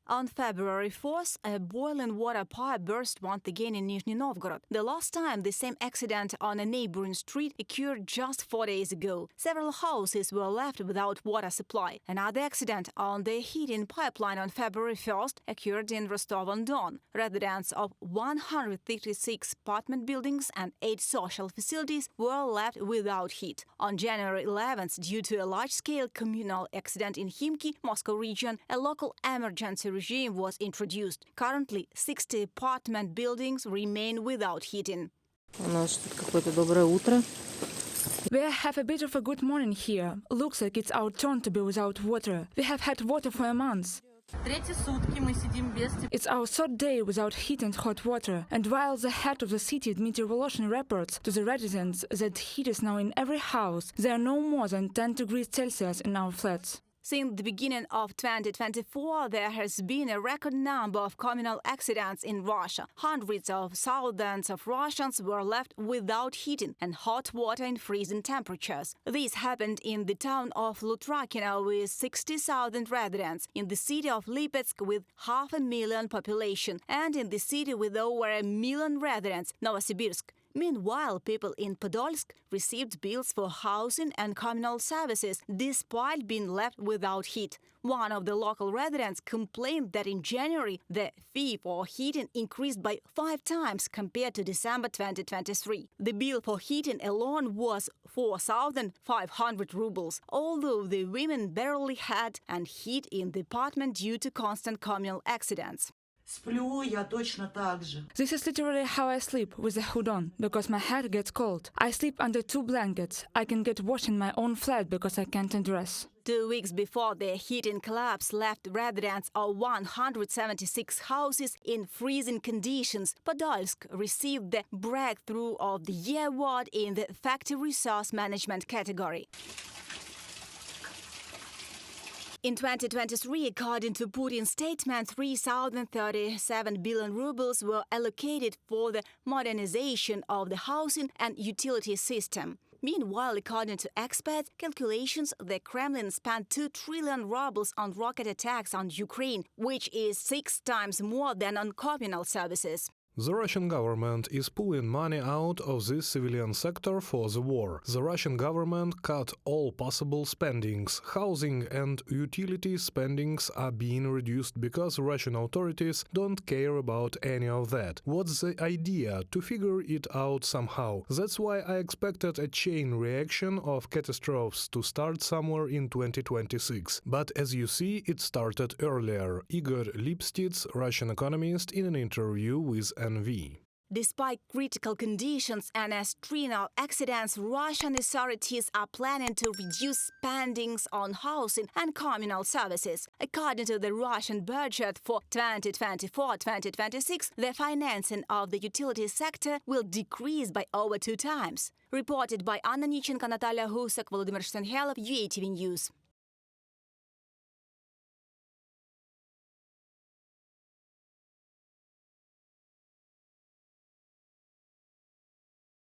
On February 4th, a boiling water pipe burst once again in Nizhny Novgorod. The last time the same accident on a neighboring street occurred just 4 days ago. Several houses were left without water supply. Another accident on the heating pipeline on February 1st occurred in Rostov-on-Don. Residents of 136 apartment buildings and 8 social facilities were left without heat. On January 11th, due to a large-scale communal accident in Khimki, Moscow region, a local emergency regime was introduced. Currently, 60 apartment buildings remain without heating. У нас тут какое-то доброе утро. We have a bit of a good morning here. Looks like it's our turn to be without water. We have had water for a month. It's our third day without heat and hot water, and while the head of the city Dmitry Voloshin reports to the residents that heat is now in every house, there are no more than 10 degrees Celsius in our flats. Since the beginning of 2024, there has been a record number of communal accidents in Russia. Hundreds of thousands of Russians were left without heating and hot water in freezing temperatures. This happened in the town of Lutrakino with 60,000 residents, in the city of Lipetsk with 500,000 population, and in the city with over 1 million residents, Novosibirsk. Meanwhile, people in Podolsk received bills for housing and communal services despite being left without heat. One of the local residents complained that in January, the fee for heating increased by 5 times compared to December 2023. The bill for heating alone was 4,500 rubles, although the women barely had any heat in the apartment due to constant communal accidents. Сплю я точно так же. This is literally how I sleep, with the hood on, because my head gets cold. I sleep under 2 blankets. I can get washed in my own flat because I can't undress. 2 weeks before the heating collapse left residents of 176 houses in freezing conditions, Podolsk received the Breakthrough of the Year award in the Effective Resource Management category. In 2023, according to Putin's statement, 3,037 billion rubles were allocated for the modernization of the housing and utility system. Meanwhile, according to experts' calculations, the Kremlin spent 2 trillion rubles on rocket attacks on Ukraine, which is 6 times more than on communal services. The Russian government is pulling money out of this civilian sector for the war. The Russian government cut all possible spendings. Housing and utility spendings are being reduced because Russian authorities don't care about any of that. What's the idea? To figure it out somehow. That's why I expected a chain reaction of catastrophes to start somewhere in 2026. But as you see, it started earlier. Igor Lipstitz, Russian economist, in an interview with NV. Despite critical conditions and a string of accidents, Russian authorities are planning to reduce spendings on housing and communal services. According to the Russian budget for 2024-2026, the financing of the utility sector will decrease by over 2 times. Reported by Anna Nichenko, Natalia Husak, Volodymyr Shtenhelov, UATV News.